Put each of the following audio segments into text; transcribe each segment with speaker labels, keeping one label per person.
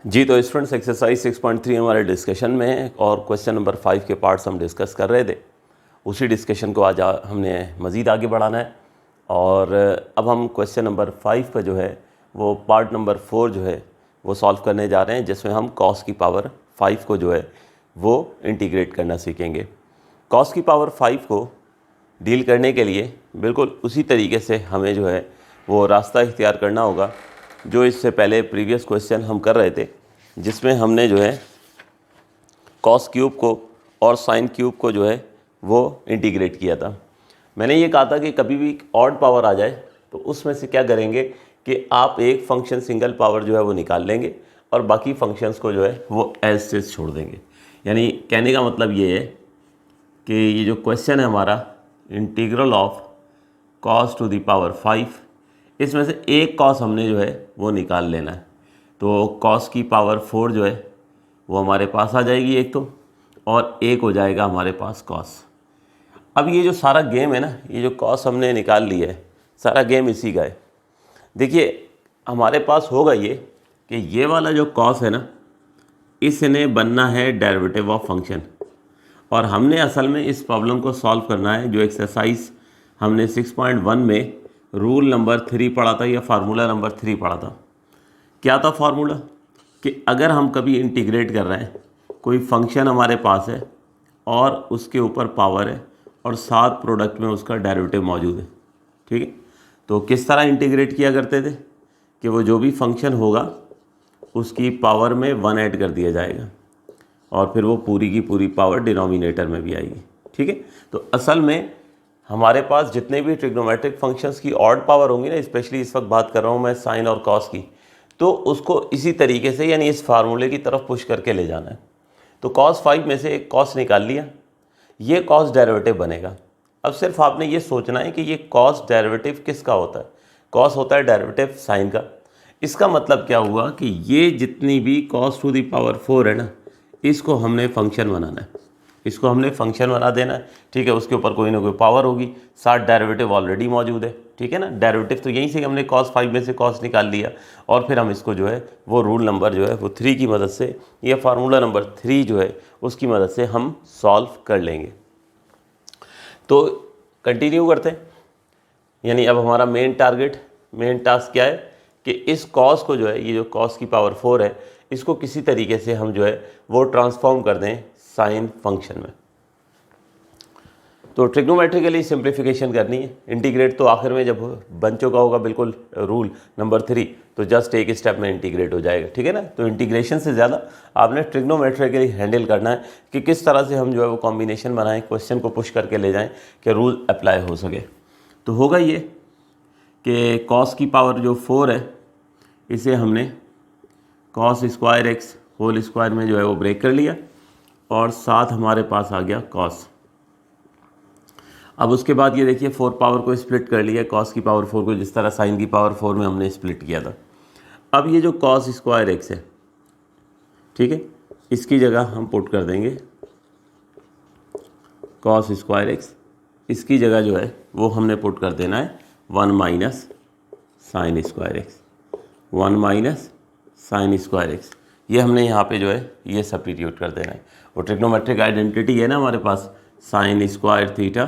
Speaker 1: जी तो students exercise 6.3 हमारे discussion में है और क्वेश्चन नंबर 5 के पार्ट्स हम डिस्कस कर रहे थे। उसी डिस्कशन को आज हमने मज़ीद आगे बढ़ाना है और अब हम क्वेश्चन नंबर 5 का जो है वो पार्ट नंबर 4 जो है वो सॉल्व करने जा रहे हैं, जिसमें हम कॉस की पावर 5 को जो है वो इंटीग्रेट करना सीखेंगे। कॉस की पावर 5 को डील करने के लिए बिल्कुल उसी तरीके से हमें जो है वो रास्ता इख्तियार करना होगा जो इससे पहले प्रीवियस क्वेश्चन हम कर रहे थे, जिसमें हमने जो है कॉस क्यूब को और साइन क्यूब को जो है वो इंटीग्रेट किया था। मैंने ये कहा था कि कभी भी ऑड पावर आ जाए तो उसमें से क्या करेंगे कि आप एक फंक्शन सिंगल पावर जो है वो निकाल लेंगे और बाकी फंक्शंस को जो है वो एज इज छोड़ देंगे। यानी कहने का मतलब ये है कि ये जो क्वेश्चन है हमारा integral of cos to the power 5, इसमें से एक कॉस हमने जो है वो निकाल लेना है। तो कॉस की पावर 4 जो है वो हमारे पास आ जाएगी एक तो, और एक हो जाएगा हमारे पास कॉस। अब ये जो सारा गेम है ना, ये जो कॉस हमने निकाल लिया है, सारा गेम इसी का है। देखिए हमारे पास होगा ये कि ये वाला जो कॉस है ना, इसने बनना है डेरिवेटिव ऑफ फंक्शन, और हमने असल में इस प्रॉब्लम को सॉल्व करना है। जो एक्सरसाइज हमने 6.1 में रूल नंबर 3 पढ़ा था या फार्मूला नंबर 3 पढ़ा था। क्या था फार्मूला? कि अगर हम कभी इंटीग्रेट कर रहे हैं, कोई फंक्शन हमारे पास है और उसके ऊपर पावर है और साथ प्रोडक्ट में उसका डेरिवेटिव मौजूद है, ठीक है, तो किस तरह इंटीग्रेट किया करते थे कि वो जो भी फंक्शन होगा उसकी पावर में 1 ऐड कर दिया जाएगा और फिर वो पूरी की पूरी पावर डिनोमिनेटर में भी आएगी, ठीक है। तो असल में हमारे पास जितने भी ट्रिग्नोमेट्रिक फंक्शंस की ऑड पावर होंगी ना, स्पेशली इस वक्त बात कर रहा हूँ मैं साइन और कॉस की, तो उसको इसी तरीके से यानी इस फार्मूले की तरफ पुश करके ले जाना है। तो कॉस 5 में से एक कॉस निकाल लिया, ये कॉस डेरिवेटिव बनेगा। अब सिर्फ आपने ये सोचना है कि ये कॉस डेरिवेटिव किसका होता है। कॉस होता है डेरिवेटिव साइन का। इसका मतलब क्या हुआ कि ये जितनी भी कॉस टू द पावर 4 है ना, इसको हमने फंक्शन बनाना है, इसको हमने फंक्शन बना देना है, ठीक है। उसके ऊपर कोई ना कोई पावर होगी, साथ डेरिवेटिव ऑलरेडी मौजूद है, ठीक है ना। डेरिवेटिव तो यहीं से हमने कॉस 5 में से कॉस निकाल लिया और फिर हम इसको जो है वो रूल नंबर जो है वो 3 की मदद से, या फार्मूला नंबर 3 जो है उसकी मदद से हम सॉल्व कर लेंगे। तो कंटिन्यू करते हैं। यानी अब हमारा मेन टास्क क्या है कि इस कॉस को जो है, ये जो कॉस की पावर 4 है, इसको किसी तरीके से हम जो है वो ट्रांसफॉर्म कर दें साइन फंक्शन में। तो ट्रिग्नोमेट्रिकली सिंप्लीफिकेशन करनी है। इंटीग्रेट तो आखिर में जब बन चुका होगा बिल्कुल रूल नंबर 3, तो जस्ट एक स्टेप में इंटीग्रेट हो जाएगा, ठीक है ना। तो इंटीग्रेशन से ज़्यादा आपने ट्रिग्नोमेट्रिकली हैंडल करना है कि किस तरह से हम जो है वो कॉम्बिनेशन बनाएं, क्वेश्चन को पुश करके ले जाएं कि रूल अप्लाई हो सके। तो होगा ये कि कॉस की पावर जो 4 है, इसे हमने cos square x whole square में जो है वो ब्रेक कर लिया और साथ हमारे पास आ गया कॉस। अब उसके बाद ये देखिए 4 पावर को स्प्लिट कर लिया, कॉस की पावर 4 को जिस तरह साइन की पावर 4 में हमने स्प्लिट किया था। अब ये जो कॉस स्क्वायर एक्स है, ठीक है, इसकी जगह हम पुट कर देंगे कॉस स्क्वायर एक्स, इसकी जगह जो है वो हमने पुट कर देना है 1 minus sign square x, 1 minus sign square x. ये हमने यहाँ पे जो है ये सब्स्टिट्यूट कर देना है। वो ट्रिग्नोमेट्रिक आइडेंटिटी है ना हमारे पास, sine square theta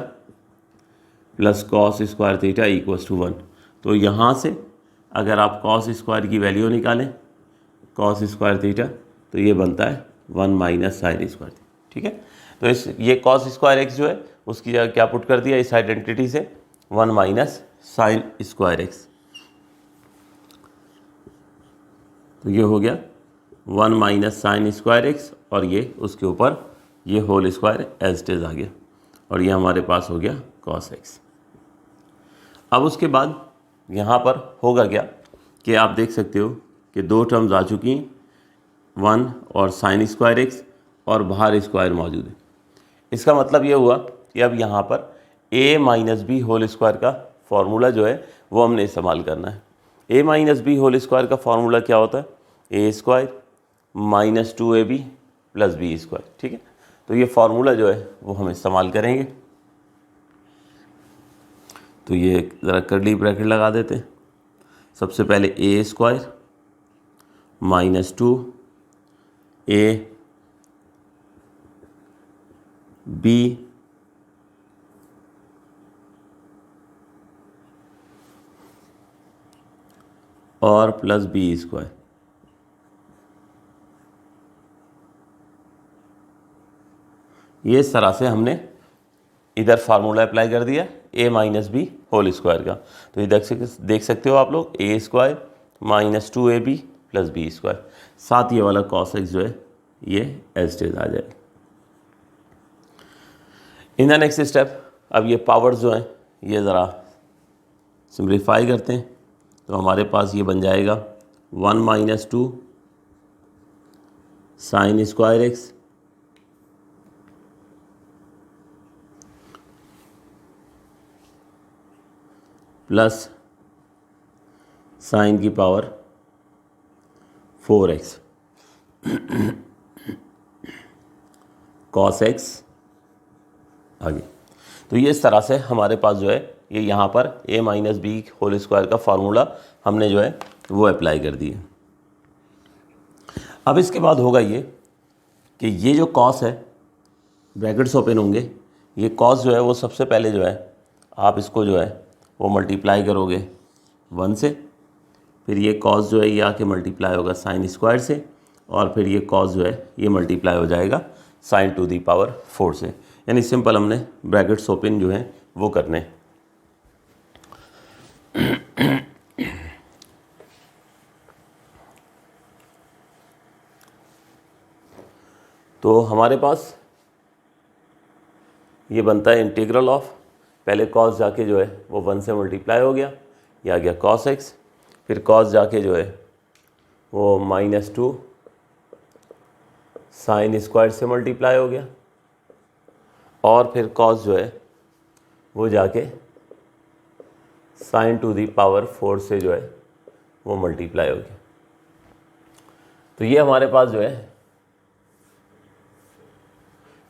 Speaker 1: plus cos square theta equals to 1। तो यहाँ से अगर आप कॉस स्क्वायर की वैल्यू निकालें, कॉस स्क्वायर थीटा, तो ये बनता है 1 माइनस साइन स्क्वायर थीटा, ठीक है। तो इस ये कॉस स्क्वायर एक्स जो है उसकी जगह क्या पुट कर दिया इस आइडेंटिटी से, 1 माइनस साइन स्क्वायर एक्स। तो ये हो गया 1 माइनस साइन स्क्वायर एक्स और ये उसके ऊपर ये whole square as it is आ गया और ये हमारे पास हो गया कॉस एक्स। अब उसके बाद यहाँ पर होगा क्या कि आप देख सकते हो कि 2 टर्म्स आ चुकी हैं, 1 और साइन स्क्वायर एक्स और बाहर स्क्वायर मौजूद है। इसका मतलब ये हुआ कि अब यहाँ पर a minus B whole square का फॉर्मूला जो है वो हमने इस्तेमाल करना है। a minus B whole square का फॉर्मूला क्या होता है? a square minus 2ab plus B square, ठीक है। तो ये फार्मूला जो है वो हम इस्तेमाल करेंगे। तो ये ज़रा कर्ली ब्रैकेट लगा देते हैं। सबसे पहले a square minus 2 a b और प्लस बी स्क्वायर। ये इस तरह से हमने इधर फार्मूला अप्लाई कर दिया a minus B whole square का। तो ये देख सकते हो आप लोग, A square minus 2ab plus B square, साथ ये वाला cos x जो है ये एज इट इज आ जाएगा। इन द नेक्स्ट स्टेप अब ये पावर्स जो हैं ये ज़रा सिंप्लीफाई करते हैं, तो हमारे पास ये बन जाएगा 1 minus 2 sign square x plus sign की पावर 4x cos x आ गई। तो ये इस तरह से हमारे पास जो है ये यहाँ पर a minus B whole square का फार्मूला हमने जो है वो अप्लाई कर दिया। अब इसके बाद होगा ये कि ये जो cos है ब्रैकेट्स ओपन होंगे, ये cos जो है वो सबसे पहले जो है आप इसको जो है वो मल्टीप्लाई करोगे 1 से, फिर ये cos जो है ये आके मल्टीप्लाई होगा साइन स्क्वायर से, और फिर ये cos जो है ये मल्टीप्लाई हो जाएगा साइन टू दी पावर 4 से। यानी सिंपल हमने ब्रैकेट्स ओपन जो है वो करने। तो हमारे पास ये बनता है इंटीग्रल ऑफ, पहले cos जाके जो है वो 1 से मल्टीप्लाई हो गया, ये आ गया cos x, फिर cos जाके जो है वो -2 साइन स्क्वायर से मल्टीप्लाई हो गया, और फिर cos जो है वो जाके साइन टू दी पावर 4 से जो है वो मल्टीप्लाई हो गया। तो ये हमारे पास जो है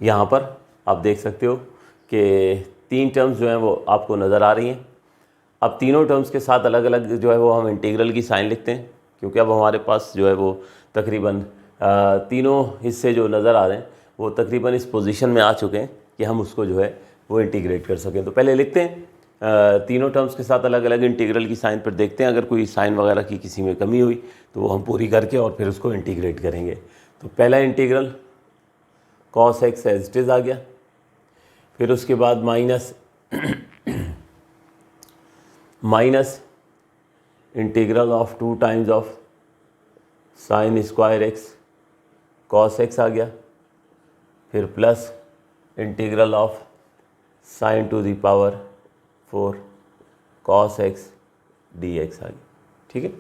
Speaker 1: यहाँ पर आप देख सकते हो कि 3 टर्म्स जो हैं वो आपको नज़र आ रही हैं। अब तीनों टर्म्स के साथ अलग अलग जो है वो हम इंटीग्रल की साइन लिखते हैं, क्योंकि अब हमारे पास जो है वो तकरीबन तीनों हिस्से जो नज़र आ रहे हैं वो तकरीबन इस पोजीशन में आ चुके हैं कि हम उसको जो है वो इंटीग्रेट कर सकें। तो पहले लिखते हैं तीनों टर्म्स के साथ अलग अलग इंटीग्रल की साइन, पर देखते हैं अगर कोई साइन वगैरह की किसी में कमी हुई तो वो हम पूरी करके और फिर उसको इंटीग्रेट करेंगे। तो पहला integral cos x as it is आ गया, फिर उसके बाद minus integral of 2 times of sine square x cos x आ गया, फिर plus integral of sine to the power 4 cos x dx आ गया। ठीक है,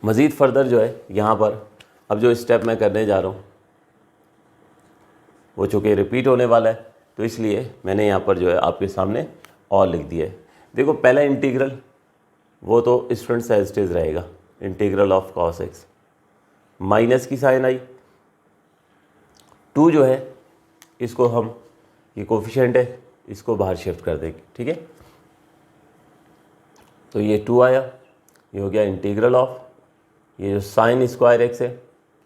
Speaker 1: मज़ीद फर्दर जो है यहाँ पर अब जो स्टेप मैं करने जा रहा हूँ वो चूँकि रिपीट होने वाला है, तो इसलिए मैंने यहाँ पर जो है आपके सामने और लिख दिया है। देखो पहला इंटीग्रल वो तो स्टूडेंट एज इट इज़ रहेगा, integral of cos x, minus की साइन आई, 2 जो है इसको हम, ये कोफिशिएंट है, इसको बाहर शिफ्ट कर देंगे। ठीक है, तो ये 2 आया, ये हो गया इंटीग्रल ऑफ, ये जो साइन स्क्वायर एक्स है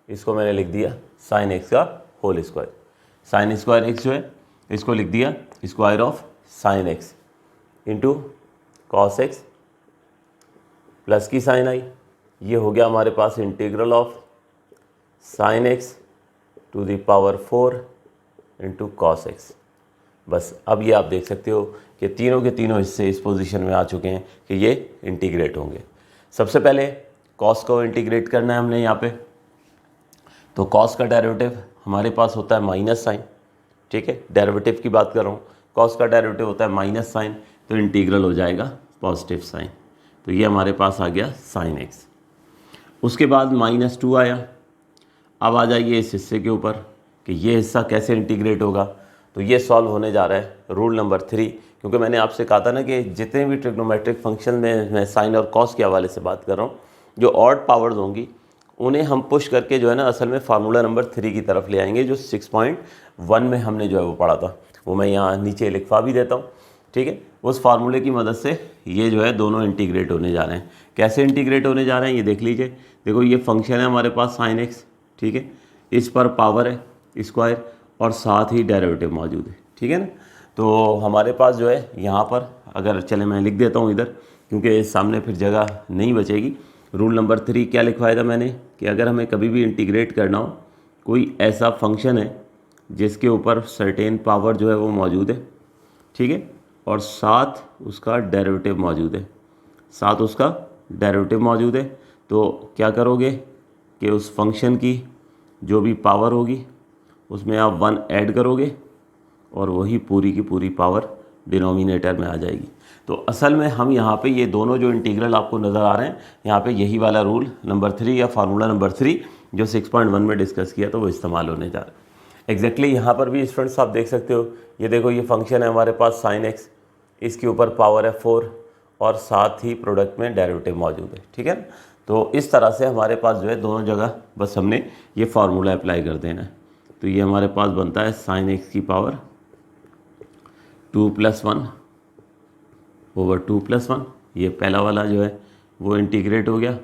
Speaker 1: इसको मैंने लिख दिया साइन एक्स का whole square, sine square x जो है इसको लिख दिया square of sine x into cos x, plus की साइन आई, ये हो गया हमारे पास integral of sine x to the power 4 into cos x. बस अब ये आप देख सकते हो कि तीनों के तीनों हिस्से इस पोजीशन में आ चुके हैं कि ये इंटीग्रेट होंगे। सबसे पहले कॉस को इंटीग्रेट करना है हमने यहाँ पे, तो कॉस का डेरिवेटिव हमारे पास होता है माइनस साइन। ठीक है, डेरिवेटिव की बात कर रहा हूँ, कॉस का डेरिवेटिव होता है माइनस साइन, तो इंटीग्रल हो जाएगा पॉजिटिव साइन, तो ये हमारे पास आ गया साइन एक्स। उसके बाद -2 आया। अब आ जाइए इस हिस्से के ऊपर कि ये हिस्सा कैसे इंटीग्रेट होगा, तो ये सॉल्व होने जा रहा है रूल नंबर 3, क्योंकि मैंने आपसे कहा था ना कि जितने भी ट्रिग्नोमेट्रिक फंक्शन में मैं साइन और कॉस के हवाले से बात कर रहा हूँ, जो ऑड पावर्स होंगी उन्हें हम पुश करके जो है ना असल में फार्मूला नंबर 3 की तरफ ले आएंगे, जो 6.1 में हमने जो है वो पढ़ा था, वो मैं यहाँ नीचे लिखवा भी देता हूँ। ठीक है, उस फार्मूले की मदद से ये जो है दोनों इंटीग्रेट होने जा रहे हैं। कैसे इंटीग्रेट होने जा रहे हैं ये देख लीजिए। देखो ये फंक्शन है हमारे पास साइन एक्स, ठीक है, इस पर पावर है स्क्वायर और साथ ही डेरिवेटिव मौजूद है, ठीक है ना। तो हमारे पास जो है यहाँ पर, अगर चले मैं लिख देता हूँ इधर, क्योंकि सामने फिर जगह नहीं बचेगी। रूल नंबर 3 क्या लिखवाया था मैंने कि अगर हमें कभी भी इंटीग्रेट करना हो कोई ऐसा फंक्शन है जिसके ऊपर सर्टेन पावर जो है वो मौजूद है, ठीक है, और साथ उसका डेरिवेटिव मौजूद है, साथ उसका डेरिवेटिव मौजूद है, तो क्या करोगे कि उस फंक्शन की जो भी पावर होगी उसमें आप 1 ऐड करोगे और वही पूरी की पूरी पावर डिनोमिनेटर में आ जाएगी। तो असल में हम यहाँ पे ये दोनों जो इंटीग्रल आपको नज़र आ रहे हैं, यहाँ पे यही वाला रूल नंबर 3 या फार्मूला नंबर 3 जो 6.1 में डिस्कस किया तो वो इस्तेमाल होने जा रहा है। एग्जैक्टली यहाँ पर भी स्टूडेंट्स आप देख सकते हो, ये देखो ये फंक्शन है हमारे पास sin x, इसके ऊपर पावर है 4 और साथ ही प्रोडक्ट में डेरिवेटिव मौजूद है, ठीक है ना। तो इस तरह से हमारे पास जो है दोनों जगह बस हमने ये फार्मूला अप्लाई कर देना है। तो ये हमारे पास बनता है sin x की पावर 2 + 1 ओवर 2 + 1, ये पहला वाला जो है वो इंटीग्रेट हो गया,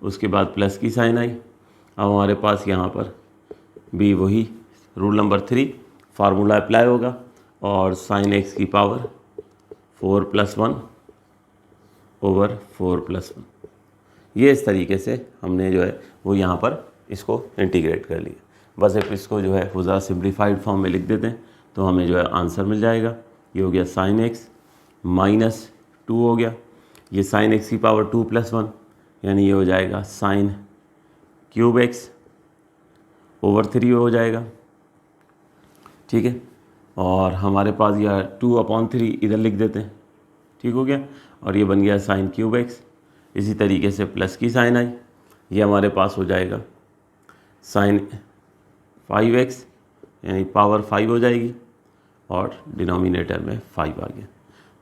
Speaker 1: उसके बाद प्लस की साइन आई। अब हमारे पास यहाँ पर भी वही रूल नंबर 3 फार्मूला अप्लाई होगा और sin x की पावर 4 + 1 ओवर 4 + 1, ये इस तरीके से हमने जो है वो यहाँ पर इसको इंटीग्रेट कर लिया। बस एक इसको जो है वो ज़रा सिम्प्लीफाइड फॉर्म में लिख देते हैं तो हमें जो है आंसर मिल जाएगा। ये हो गया sin x -2 हो गया, ये sin x की पावर 2 + 1 यानी ये हो जाएगा sin³ x ओवर 3 हो जाएगा, ठीक है। और हमारे पास यह 2/3 इधर लिख देते हैं, ठीक हो गया, और ये बन गया sin³ x। इसी तरीके से प्लस की साइन आई, ये हमारे पास हो जाएगा sin 5x यानी पावर 5 हो जाएगी और डिनोमिनेटर में 5 आ गया।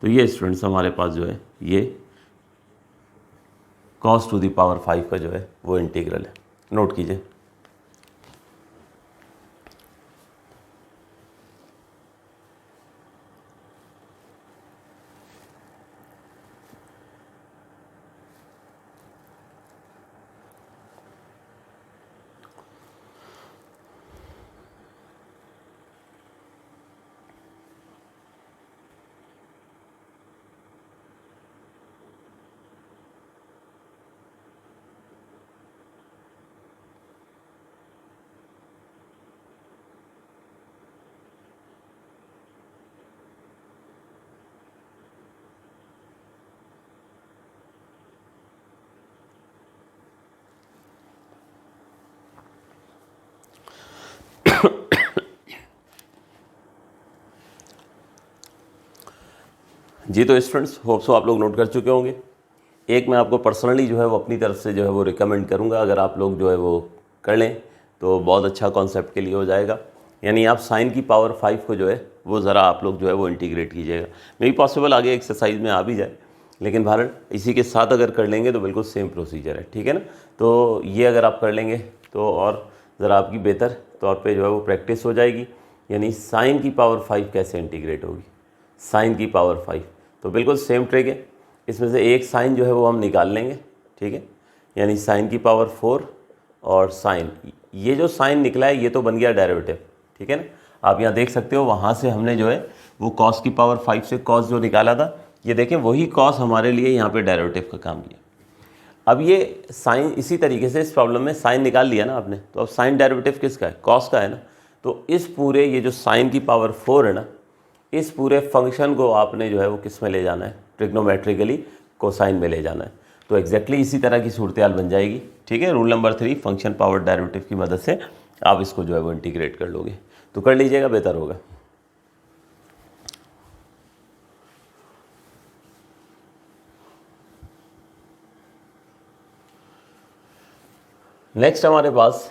Speaker 1: तो ये स्टूडेंट्स हमारे पास जो है ये cos टू द पावर 5 का जो है वो इंटीग्रल है, नोट कीजिए। जी तो स्टूडेंट्स होप सो आप लोग नोट कर चुके होंगे। एक मैं आपको पर्सनली जो है वो अपनी तरफ से जो है वो रिकमेंड करूंगा, अगर आप लोग जो है वो कर लें तो बहुत अच्छा कॉन्सेप्ट के लिए हो जाएगा। यानी आप साइन की पावर 5 को जो है वो ज़रा आप लोग जो है वो इंटीग्रेट कीजिएगा। मे बी पॉसिबल आगे एक्सरसाइज में आ भी जाए, लेकिन भारत इसी के साथ अगर कर लेंगे तो बिल्कुल सेम प्रोसीजर है, ठीक है ना। तो ये अगर आप कर लेंगे तो और ज़रा आपकी बेहतर तौर पे जो है वो प्रैक्टिस हो जाएगी। यानी साइन की पावर 5 कैसे इंटीग्रेट होगी, साइन की पावर 5, तो बिल्कुल सेम ट्रिक है। इसमें से एक साइन जो है वो हम निकाल लेंगे, ठीक है, यानी साइन की पावर 4 और साइन, ये जो साइन निकला है ये तो बन गया डेरिवेटिव, ठीक है ना। आप यहाँ देख सकते हो वहाँ से हमने जो है वो कॉस की पावर 5 से कॉस जो निकाला था, ये देखें वही कॉस हमारे लिए यहाँ पे डेरिवेटिव का काम किया। अब ये साइन इसी तरीके से इस प्रॉब्लम में साइन निकाल लिया ना आपने, तो अब साइन डेरिवेटिव किसका है, कॉस का है ना। तो इस पूरे ये जो साइन की पावर 4 है ना, इस पूरे फंक्शन को आपने जो है वो किस में ले जाना है, ट्रिग्नोमेट्रिकली कोसाइन में ले जाना है। तो एग्जैक्टली इसी तरह की सूरत हाल बन जाएगी, ठीक है। Rule number 3 function power derivative की मदद से आप इसको जो है वो इंटीग्रेट कर लोगे, तो कर लीजिएगा, बेहतर होगा। नेक्स्ट हमारे पास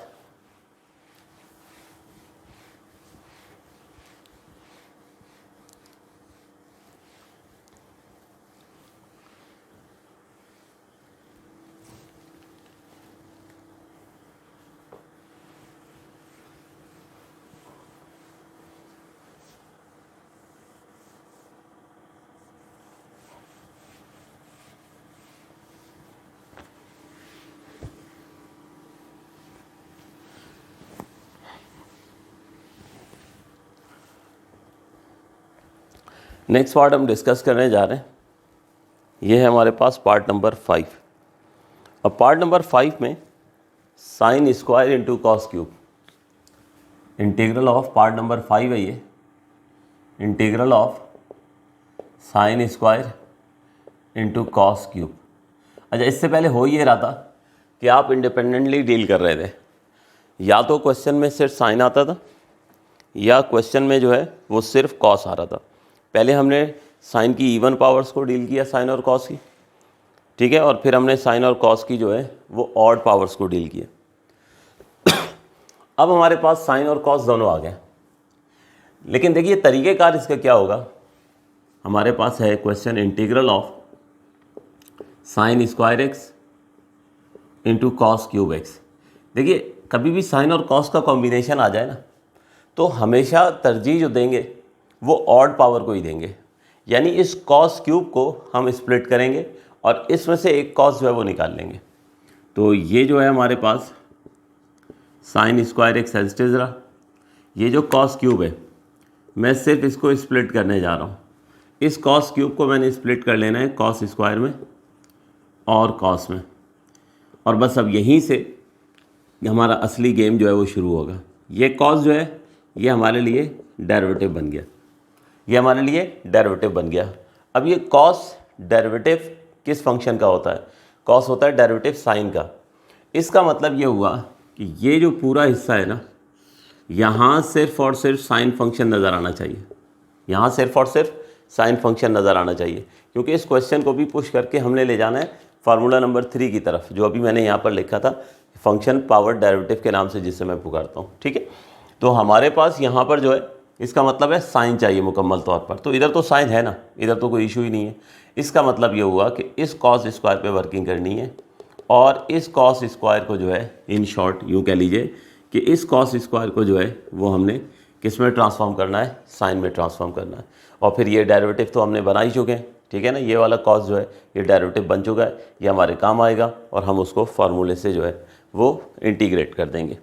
Speaker 1: नेक्स्ट पार्ट हम डिस्कस करने जा रहे हैं, ये है हमारे पास पार्ट नंबर 5। अब पार्ट नंबर 5 में sine square into cos cube, integral of part number 5 है ये, integral of sine square into cos cube. अच्छा, इससे पहले हो ये रहा था कि आप इंडिपेंडेंटली डील कर रहे थे, या तो क्वेश्चन में सिर्फ साइन आता था या क्वेश्चन में जो है वो सिर्फ कॉस आ रहा था। पहले हमने साइन की इवन पावर्स को डील किया, साइन और कॉस की, ठीक है, और फिर हमने साइन और कॉस की जो है वो ऑड पावर्स को डील किया। अब हमारे पास साइन और कॉस दोनों आ गए, लेकिन देखिए तरीक़ेकार इसका क्या होगा। हमारे पास है question integral of sine square x into cos cube x. देखिए कभी भी साइन और कॉस का कॉम्बिनेशन आ जाए ना, तो हमेशा तरजीह जो देंगे वो ऑड पावर को ही देंगे, यानी इस कॉस क्यूब को हम स्प्लिट करेंगे और इसमें से एक कॉस जो है वो निकाल लेंगे। तो ये जो है हमारे पास sine square x as it is रहा, ये जो कॉस क्यूब है मैं सिर्फ इसको स्प्लिट करने जा रहा हूँ। इस कॉस क्यूब को मैंने स्प्लिट कर लेना है कॉस स्क्वायर में और कॉस में, और बस अब यहीं से हमारा असली गेम जो है वो शुरू होगा। ये कॉस जो है ये हमारे लिए डेरिवेटिव बन गया, ये हमारे लिए डेरिवेटिव बन गया। अब ये कॉस डेरिवेटिव किस फंक्शन का होता है? कॉस होता है डेरिवेटिव साइन का। इसका मतलब ये हुआ कि ये जो पूरा हिस्सा है ना, यहाँ सिर्फ और सिर्फ साइन फंक्शन नज़र आना चाहिए, यहाँ सिर्फ और सिर्फ साइन फंक्शन नज़र आना चाहिए, क्योंकि इस क्वेश्चन को भी पुश करके हमने ले जाना है फार्मूला नंबर 3 की तरफ, जो अभी मैंने यहाँ पर लिखा था, फंक्शन पावर डेरिवेटिव के नाम से जिसे मैं पुकारता हूँ, ठीक है। तो हमारे पास यहाँ पर जो है इसका मतलब है साइन चाहिए मुकम्मल तौर पर। तो इधर तो साइन है ना, इधर तो कोई इशू ही नहीं है। इसका मतलब ये हुआ कि इस कॉस स्क्वायर पे वर्किंग करनी है, और इस कॉस स्क्वायर को जो है इन शॉर्ट यूँ कह लीजिए कि इस कॉस स्क्वायर को जो है वो हमने किस में ट्रांसफॉर्म करना है? साइन में ट्रांसफॉर्म करना है। और फिर ये डेरिवेटिव तो हमने बना ही चुके हैं, ठीक है ना। ये वाला कॉस जो है ये डेरिवेटिव बन चुका है, ये हमारे काम आएगा और हम उसको फार्मूले से जो है वो इंटीग्रेट कर देंगे।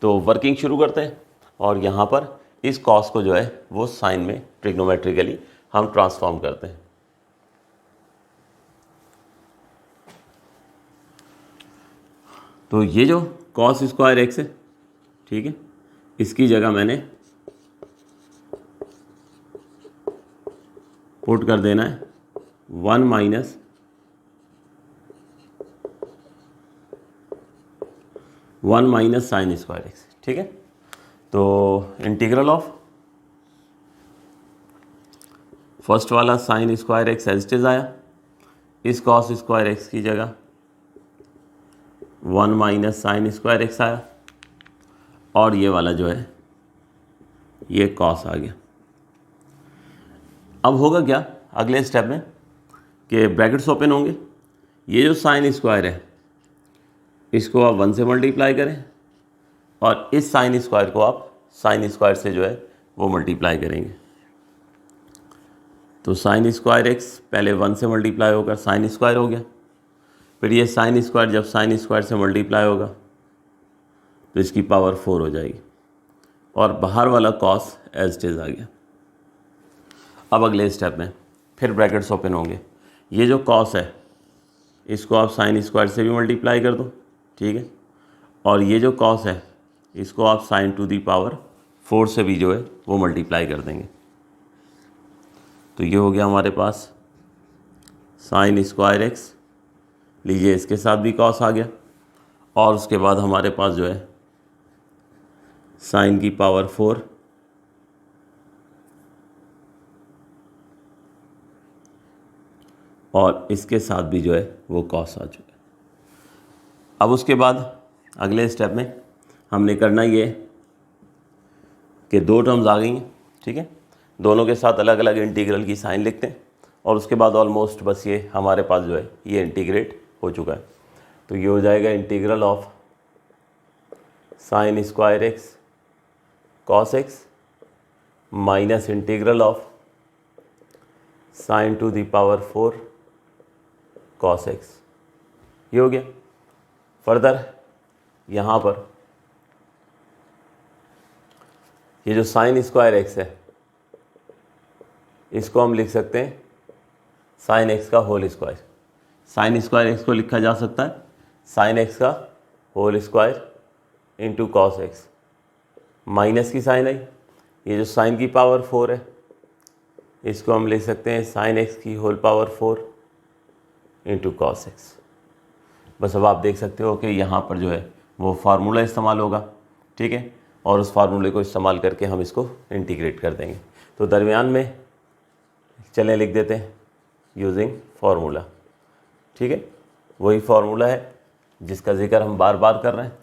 Speaker 1: तो वर्किंग शुरू करते हैं, और यहाँ पर इस कॉस को जो है वो साइन में ट्रिग्नोमेट्रिकली हम ट्रांसफॉर्म करते हैं। तो ये जो कॉस स्क्वायर एक्स है, ठीक है, इसकी जगह मैंने पुट कर देना है 1 माइनस साइन स्क्वायर एक्स, ठीक है। तो इंटीग्रल ऑफ फर्स्ट वाला sine square x as it is आया, इस कॉस स्क्वायर एक्स की जगह 1 माइनस साइन स्क्वायर एक्स आया, और ये वाला जो है ये कॉस आ गया। अब होगा क्या अगले स्टेप में कि ब्रैकेट्स ओपन होंगे, ये जो साइन स्क्वायर है इसको आप 1 से मल्टीप्लाई करें, और इस साइन स्क्वायर को आप साइन स्क्वायर से जो है वो मल्टीप्लाई करेंगे। तो साइन स्क्वायर एक्स पहले 1 से मल्टीप्लाई होकर साइन स्क्वायर हो गया, फिर ये साइन स्क्वायर जब साइन स्क्वायर से मल्टीप्लाई होगा तो इसकी पावर 4 हो जाएगी, और बाहर वाला कॉस एज इट इज़ आ गया। अब अगले स्टेप में फिर ब्रैकेट्स ओपन होंगे, ये जो कॉस है इसको आप साइन स्क्वायर से भी मल्टीप्लाई कर दो, ठीक है, और ये जो कॉस है इसको आप साइन टू दी पावर 4 से भी जो है वो मल्टीप्लाई कर देंगे। तो ये हो गया हमारे पास साइन स्क्वायर एक्स, लीजिए इसके साथ भी कॉस आ गया, और उसके बाद हमारे पास जो है साइन की पावर 4 और इसके साथ भी जो है वो कॉस आ चुका है। अब उसके बाद अगले स्टेप में हमने करना ये कि 2 टर्म्स आ गई हैं, ठीक है, दोनों के साथ अलग अलग इंटीग्रल की साइन लिखते हैं, और उसके बाद ऑलमोस्ट बस ये हमारे पास जो है ये इंटीग्रेट हो चुका है। तो ये हो जाएगा integral of sine square x cos x minus integral of sine to the power 4 cos x. ये हो गया। फर्दर यहाँ पर ये जो साइन स्क्वायर एक्स है इसको हम लिख सकते हैं साइन एक्स का whole square. Sine square x को लिखा जा सकता है साइन एक्स का whole square into cos x, minus की साइन आई, ये जो साइन की पावर 4 है इसको हम लिख सकते हैं साइन एक्स की whole power 4 into cos x. बस अब आप देख सकते हो कि यहाँ पर जो है वो फार्मूला इस्तेमाल होगा, ठीक है, और उस फार्मूले को इस्तेमाल करके हम इसको इंटीग्रेट कर देंगे। तो दरमियान में चलें लिख देते हैं यूजिंग फार्मूला, ठीक है, वही फार्मूला है जिसका जिक्र हम बार बार कर रहे हैं।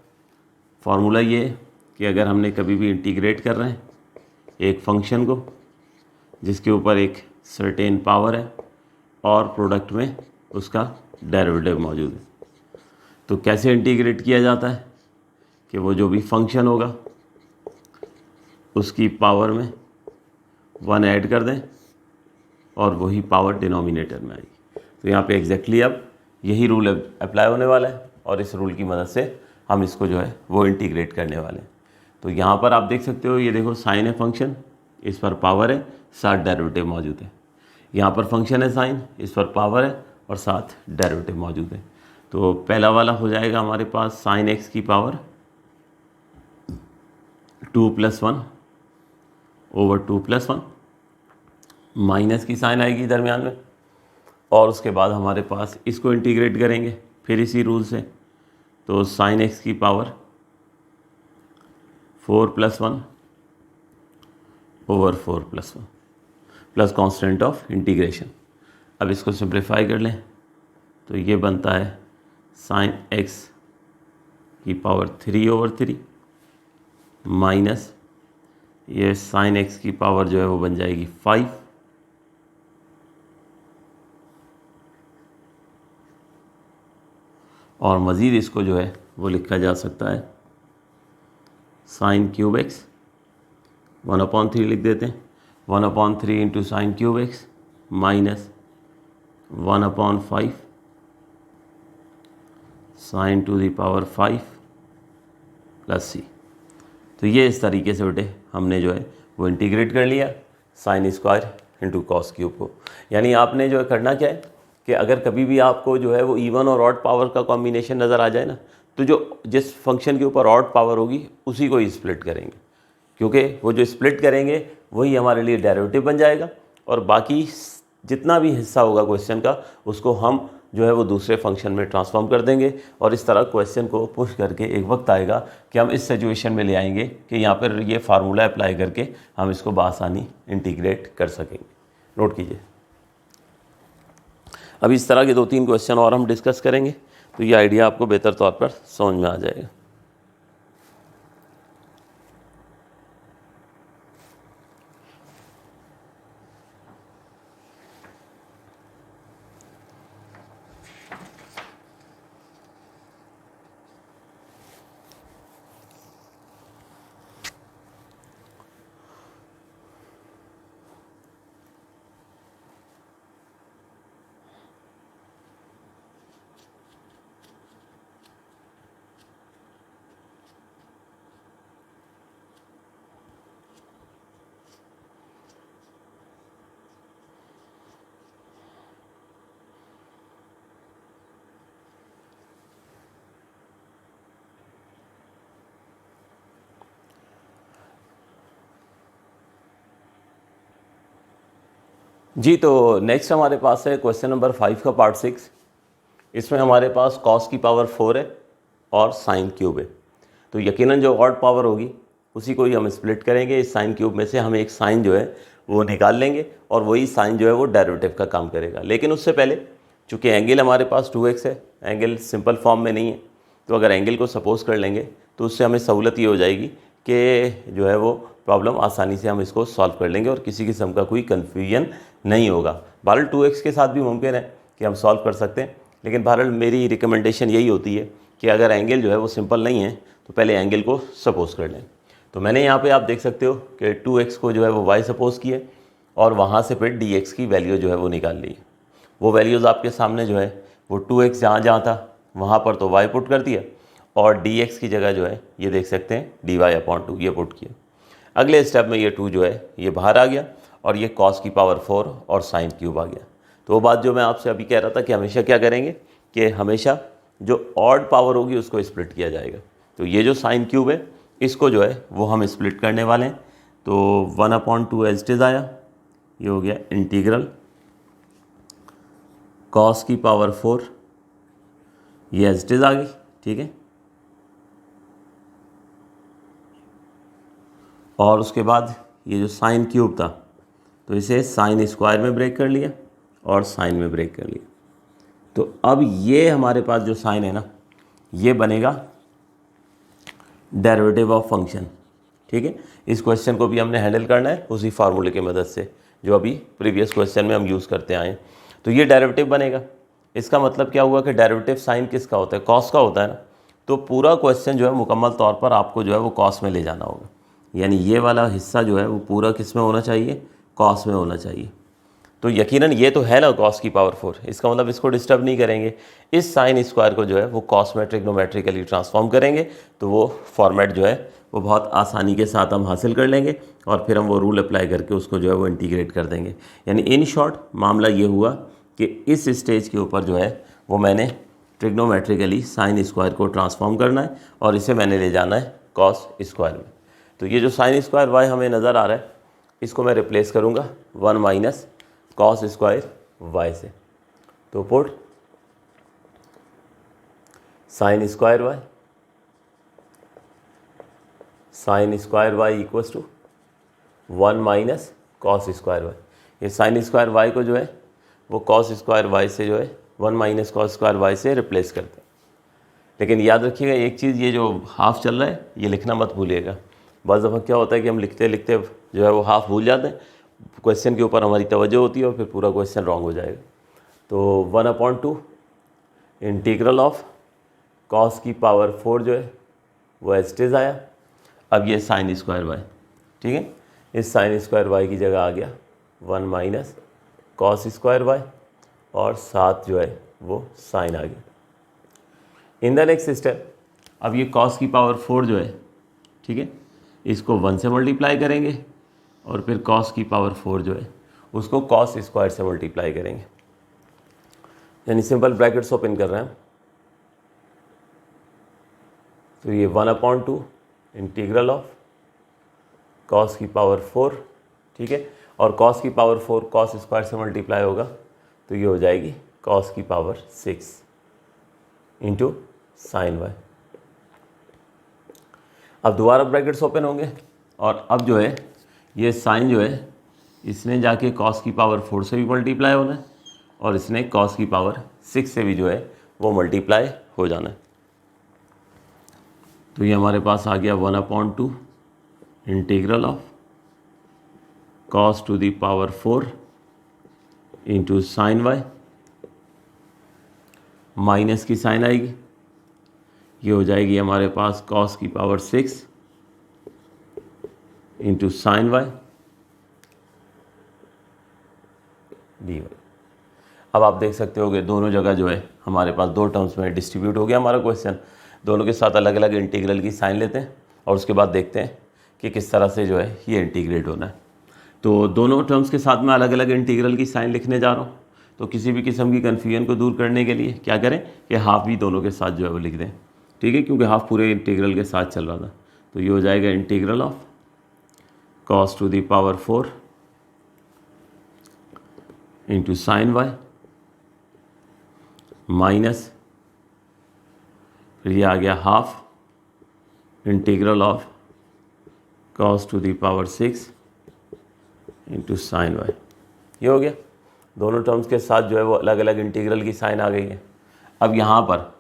Speaker 1: फार्मूला ये है कि अगर हमने कभी भी इंटीग्रेट कर रहे हैं एक फंक्शन को जिसके ऊपर एक सर्टेन पावर है और प्रोडक्ट में उसका डेरिवेटिव मौजूद है, तो कैसे इंटीग्रेट किया जाता है कि वो जो भी फंक्शन होगा उसकी पावर में 1 ऐड कर दें और वही पावर डिनोमिनेटर में आएगी। तो यहाँ पे एग्जैक्टली अब यही रूल अप्लाई होने वाला है और इस रूल की मदद से हम इसको जो है वो इंटीग्रेट करने वाले हैं। तो यहाँ पर आप देख सकते हो, ये देखो साइन है फंक्शन, इस पर पावर है, साथ डेरिवेटिव मौजूद है। यहाँ पर फंक्शन है साइन, इस पर पावर है और साथ डेरिवेटिव मौजूद है। तो पहला वाला हो जाएगा हमारे पास साइन एक्स की पावर 2 + 1 ओवर 2 + 1, माइनस की साइन आएगी दरमियान में, और उसके बाद हमारे पास इसको इंटीग्रेट करेंगे फिर इसी रूल से। तो साइन एक्स की power 4 + 1 over 4 + 1 plus constant of integration. अब इसको सिंप्लीफाई कर लें तो ये बनता है साइन एक्स की पावर 3 ओवर 3 माइनस ये साइन एक्स की पावर जो है वो बन जाएगी 5 और मज़ीद इसको जो है वो लिखा जा सकता है साइन क्यूब एक्स 1/3 लिख देते हैं, 1/3 into sine cube x minus 1/5 sine to the power 5 plus C. तो ये इस तरीके से बेटे हमने जो है वो इंटीग्रेट कर लिया sine square into cos cube को। यानी आपने जो है करना क्या है कि अगर कभी भी आपको जो है वो इवन और ऑड पावर का कॉम्बिनेशन नज़र आ जाए ना, तो जो जिस फंक्शन के ऊपर ऑड पावर होगी उसी को ही स्प्लिट करेंगे, क्योंकि वो जो स्प्लिट करेंगे वही हमारे लिए डेरिवेटिव बन जाएगा और बाकी जितना भी हिस्सा होगा क्वेश्चन का उसको हम जो है वो दूसरे फंक्शन में ट्रांसफॉर्म कर देंगे। और इस तरह क्वेश्चन को पुश करके एक वक्त आएगा कि हम इस सिचुएशन में ले आएंगे कि यहाँ पर ये फार्मूला अप्लाई करके हम इसको बआसानी इंटीग्रेट कर सकेंगे। नोट कीजिए, अब इस तरह के 2-3 क्वेश्चन और हम डिस्कस करेंगे तो ये आइडिया आपको बेहतर तौर पर समझ में आ जाएगा। जी, तो नेक्स्ट हमारे पास है क्वेश्चन नंबर 5 का पार्ट 6। इसमें हमारे पास कॉस की पावर 4 है और साइन क्यूब है। तो यकीनन जो ऑड पावर होगी उसी को ही हम स्प्लिट करेंगे। इस साइन क्यूब में से हम एक साइन जो है वो निकाल लेंगे और वही साइन जो है वो डेरिवेटिव का काम करेगा। लेकिन उससे पहले चूँकि एंगल हमारे पास 2x है, एंगल सिंपल फॉर्म में नहीं है, तो अगर एंगल को सपोज कर लेंगे तो उससे हमें सहूलत ये हो जाएगी कि जो है वो प्रॉब्लम आसानी से हम इसको सॉल्व कर लेंगे और किसी किस्म का कोई कन्फ्यूजन नहीं होगा। बहरहाल 2x के साथ भी मुमकिन है कि हम सॉल्व कर सकते हैं, लेकिन बहरहाल मेरी रिकमेंडेशन यही होती है कि अगर एंगल जो है वो सिंपल नहीं है तो पहले एंगल को सपोज कर लें। तो मैंने यहाँ पे आप देख सकते हो कि 2x को जो है वो y सपोज किए और वहाँ से फिर dx की वैल्यू जो है वो निकाल ली। वो वैल्यूज़ आपके सामने जो है वो 2x जहाँ था वहाँ पर तो y पुट कर दिया और dx की जगह जो है ये देख सकते हैं dy/2 ये पुट किया। अगले स्टेप में ये 2 जो है ये बाहर आ गया और ये कॉस की पावर 4 और साइन क्यूब आ गया। तो वो बात जो मैं आपसे अभी कह रहा था कि हमेशा क्या करेंगे कि हमेशा जो ऑड पावर होगी उसको स्प्लिट किया जाएगा। तो ये जो साइन क्यूब है इसको जो है वो हम स्प्लिट करने वाले हैं। तो 1/2 एज इट इज़ आया, ये हो गया इंटीग्रल कॉस की पावर 4, ये एज इट इज़ आ गई, ठीक है। और उसके बाद ये जो साइन क्यूब था तो इसे साइन स्क्वायर में ब्रेक कर लिया और साइन में ब्रेक कर लिया। तो अब ये हमारे पास जो साइन है ना ये बनेगा डेरिवेटिव ऑफ फंक्शन, ठीक है। इस क्वेश्चन को भी हमने हैंडल करना है उसी फार्मूले की मदद से जो अभी प्रीवियस क्वेश्चन में हम यूज़ करते आए हैं। तो ये डेरिवेटिव बनेगा। इसका मतलब क्या हुआ कि डेरिवेटिव साइन किसका होता है, कॉस का होता है ना। तो पूरा क्वेश्चन जो है मुकम्मल तौर पर आपको जो है वो कॉस में ले जाना होगा, यानी ये वाला हिस्सा जो है वो पूरा किस में होना चाहिए, कॉस में होना चाहिए। तो यकीनन ये तो है ना कॉस की पावर 4, इसका मतलब इसको डिस्टर्ब नहीं करेंगे। इस साइन स्क्वायर को जो है वो कॉस में ट्रिग्नोमेट्रिकली ट्रांसफॉर्म करेंगे तो वो फॉर्मेट जो है वो बहुत आसानी के साथ हम हासिल कर लेंगे और फिर हम वो रूल अप्लाई करके उसको जो है वो इंटीग्रेट कर देंगे। यानी इन शॉर्ट मामला ये हुआ कि इस स्टेज के ऊपर जो है वो मैंने ट्रिग्नोमेट्रिकली साइन स्क्वायर को ट्रांसफॉर्म करना है और इसे मैंने ले जाना है कॉस स्क्वायर में। तो ये जो साइन स्क्वायर वाई हमें नज़र आ रहा है इसको मैं रिप्लेस करूँगा 1 माइनस कॉस स्क्वायर वाई से। तो put sine square y equals to 1 minus cos square y. ये साइन स्क्वायर वाई को जो है वो कॉस स्क्वायर वाई से जो है 1 माइनस कॉस स्क्वायर वाई से रिप्लेस करते हैं। लेकिन याद रखिएगा एक चीज़, ये जो हाफ चल रहा है ये लिखना मत भूलिएगा। बस दफ़ा क्या होता है कि हम लिखते लिखते जो है वो हाफ भूल जाते हैं, क्वेश्चन के ऊपर हमारी तवज्जो होती है और फिर पूरा क्वेश्चन रॉन्ग हो जाएगा। तो 1/2 इंटीग्रल ऑफ कॉस की पावर 4 जो है वो एज इट इज़ आया। अब ये साइन स्क्वायर वाई, ठीक है, इस साइन स्क्वायर वाई की जगह आ गया 1 माइनस कॉस स्क्वायर वाई और साथ जो है वो साइन आ गया। इन द नेक्स्ट स्टेप अब ये कॉस की पावर 4 जो है, ठीक है, इसको 1 से मल्टीप्लाई करेंगे और फिर कॉस की पावर 4 जो है उसको कॉस स्क्वायर से मल्टीप्लाई करेंगे। यानी सिंपल ब्रैकेट्स ओपन कर रहे हैं। तो ये 1/2 इंटीग्रल ऑफ कॉस की पावर 4, ठीक है, और कॉस की पावर 4 कॉस स्क्वायर से मल्टीप्लाई होगा तो ये हो जाएगी कॉस की पावर 6 इंटू साइन वाई। अब दोबारा ब्रैकेट्स ओपन होंगे और अब जो है ये साइन जो है इसने जाके कॉस की पावर 4 से भी मल्टीप्लाई होना है और इसने कॉस की पावर 6 से भी जो है वो मल्टीप्लाई हो जाना है। तो ये हमारे पास आ गया 1/2 integral of cos to the power 4 into sine y, minus की साइन आएगी, ये हो जाएगी हमारे पास कॉस की power 6 into sine y d y. अब आप देख सकते हो कि दोनों जगह जो है हमारे पास दो टर्म्स में डिस्ट्रीब्यूट हो गया हमारा क्वेश्चन। दोनों के साथ अलग अलग इंटीग्रल की साइन लेते हैं और उसके बाद देखते हैं कि किस तरह से जो है ये इंटीग्रेट होना है। तो दोनों टर्म्स के साथ मैं अलग अलग इंटीग्रल की साइन लिखने जा रहा हूँ। तो किसी भी किस्म की कन्फ्यूजन को दूर करने के लिए क्या करें कि हाफ भी दोनों के साथ जो है वो लिख दें, ठीक है, क्योंकि हाफ पूरे इंटीग्रल के साथ चल रहा था। तो ये हो जाएगा integral of cos to the power 4 into sine y minus, फिर ये आ गया half integral of cos to the power 6 into sine y. ये हो गया। दोनों टर्म्स के साथ जो है वो अलग अलग इंटीग्रल की साइन आ गई है। अब यहाँ पर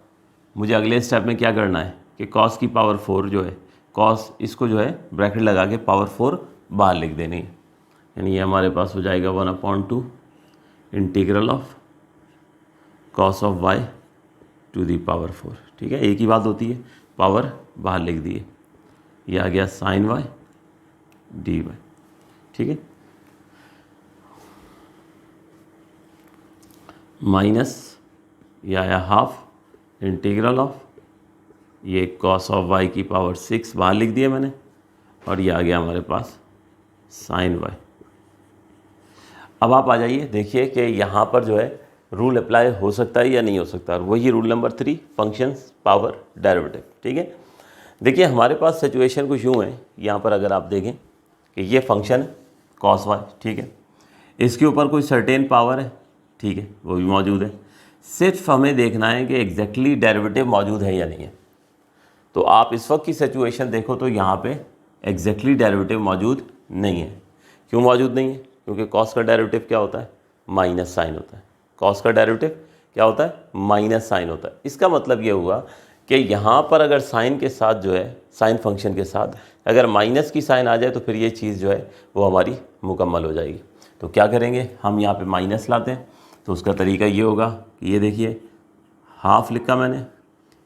Speaker 1: मुझे अगले स्टेप में क्या करना है कि कॉस की पावर 4 जो है कॉस, इसको जो है ब्रैकेट लगा के पावर 4 बाहर लिख देनी है। यानी ये हमारे पास हो जाएगा 1/2 integral of cos of y to the power 4, ठीक है, एक ही बात होती है, पावर बाहर लिख दिए। ये आ गया साइन वाई डी वाई, ठीक है, माइनस ये आया हाफ इंटीग्रल ऑफ ये कॉस ऑफ वाई की पावर 6 बाहर लिख दिया मैंने और ये आ गया हमारे पास साइन वाई अब आप आ जाइए, देखिए कि यहाँ पर जो है रूल अप्लाई हो सकता है या नहीं हो सकता। और वही rule number 3, functions power derivative. ठीक है, देखिए हमारे पास सिचुएशन कुछ यूँ है, यहाँ पर अगर आप देखें कि ये फंक्शन है कॉस वाई, ठीक है, इसके ऊपर कोई सर्टेन पावर है, ठीक है, वो भी मौजूद है। सिर्फ हमें देखना है कि एग्जैक्टली डेरिवेटिव मौजूद है या नहीं है। तो आप इस वक्त की सिचुएशन देखो तो यहाँ पे एग्जैक्टली डेरिवेटिव मौजूद नहीं है। क्यों मौजूद नहीं है? क्योंकि कॉस का डेरिवेटिव क्या होता है? माइनस साइन होता है। कॉस का डेरिवेटिव क्या होता है? माइनस साइन होता है। इसका मतलब ये हुआ कि यहाँ पर अगर साइन के साथ जो है, साइन फंक्शन के साथ अगर माइनस की साइन आ जाए तो फिर ये चीज़ जो है वो हमारी मुकम्मल हो जाएगी। तो क्या करेंगे, हम यहाँ पे माइनस लाते हैं। तो उसका तरीका ये होगा कि ये देखिए हाफ लिखा मैंने,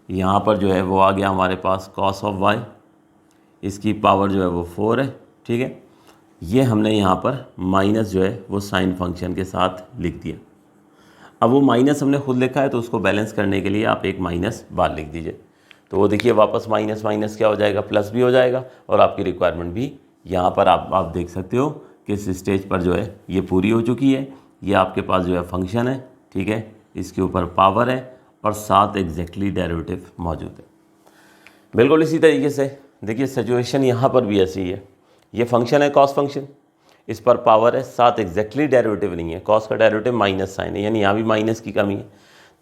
Speaker 1: यहाँ पर जो है वो आ गया हमारे पास कॉस ऑफ वाई, इसकी पावर जो है वो 4 है, ठीक है। ये हमने यहाँ पर माइनस जो है वो साइन फंक्शन के साथ लिख दिया। अब वो माइनस हमने खुद लिखा है तो उसको बैलेंस करने के लिए आप एक माइनस बाहर लिख दीजिए। तो वो देखिए वापस माइनस माइनस क्या हो जाएगा, प्लस भी हो जाएगा और आपकी रिक्वायरमेंट भी यहाँ पर आप देख सकते हो कि इस स्टेज पर जो है ये पूरी हो चुकी है। ये आपके पास जो है फंक्शन है, ठीक है, इसके ऊपर पावर है और साथ एग्जैक्टली डेरिवेटिव मौजूद है। बिल्कुल इसी तरीके से देखिए सिचुएशन यहाँ पर भी ऐसी है। ये फंक्शन है कॉस फंक्शन, इस पर पावर है, साथ एग्जैक्टली डेरिवेटिव नहीं है। कॉस का डेरिवेटिव माइनस साइन है, यानी यहाँ भी माइनस की कमी है।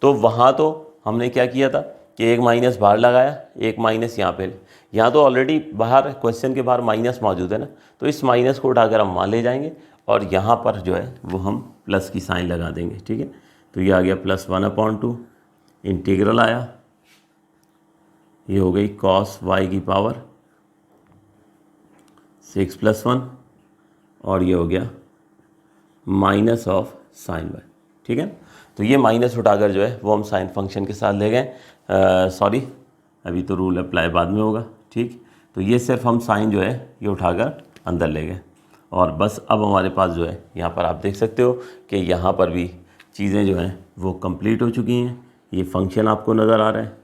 Speaker 1: तो वहाँ तो हमने क्या किया था कि एक माइनस बाहर लगाया, एक माइनस यहाँ पे, यहाँ तो ऑलरेडी बाहर क्वेश्चन के बाहर माइनस मौजूद है ना, तो इस माइनस को उठाकर हम वहाँ ले जाएंगे और यहाँ पर जो है वो हम प्लस की साइन लगा देंगे, ठीक है। तो ये आ गया +1/2 इंटीग्रल आया, ये हो गई कॉस वाई की पावर 6 + 1 और ये हो गया माइनस ऑफ साइन वाई, ठीक है। तो ये माइनस उठाकर जो है वो हम साइन फंक्शन के साथ ले गए। सॉरी, अभी तो रूल अप्लाई बाद में होगा, ठीक। तो ये सिर्फ हम साइन जो है ये उठाकर अंदर ले गए और बस अब हमारे पास जो है यहाँ पर आप देख सकते हो कि यहाँ पर भी चीज़ें जो हैं वो कंप्लीट हो चुकी हैं। ये फंक्शन आपको नज़र आ रहा है,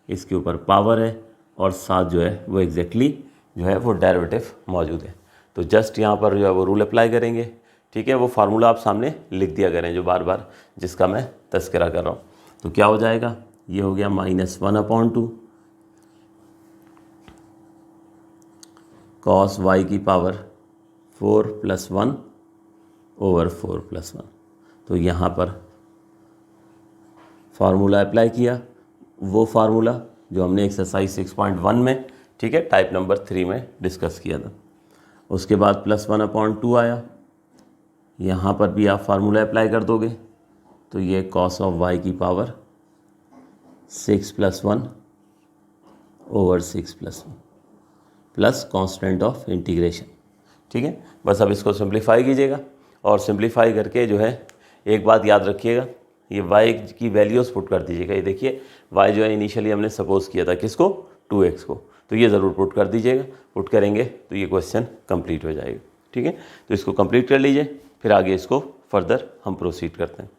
Speaker 1: इसके ऊपर पावर है और साथ जो है वो एग्जैक्टली जो है वो डेरिवेटिव मौजूद है। तो जस्ट यहाँ पर जो है वो रूल अप्लाई करेंगे, ठीक है। वो फार्मूला आप सामने लिख दिया करें जो बार बार जिसका मैं तस्करा कर रहा हूँ। तो क्या हो जाएगा, ये हो गया -1/2 कॉस वाई की पावर 4 + 1/4 + 1। तो यहाँ पर फार्मूला अप्लाई किया, वो फार्मूला जो हमने एक्सरसाइज 6.1 में, ठीक है, टाइप नंबर 3 में डिस्कस किया था। उसके बाद +1/2 आया, यहाँ पर भी आप फार्मूला अप्लाई कर दोगे तो ये कॉस ऑफ वाई की power 6 + 1/6 + 1 plus constant of integration, ठीक है। बस अब इसको सिंप्लीफाई कीजिएगा और सिंप्लीफाई करके जो है एक बात याद रखिएगा, ये y की वैल्यूज़ पुट कर दीजिएगा। ये देखिए y जो है इनिशियली हमने सपोज किया था किसको, 2x को, तो ये ज़रूर पुट कर दीजिएगा। पुट करेंगे तो ये क्वेश्चन कंप्लीट हो जाएगा, ठीक है। तो इसको कंप्लीट कर लीजिए, फिर आगे इसको फर्दर हम प्रोसीड करते हैं।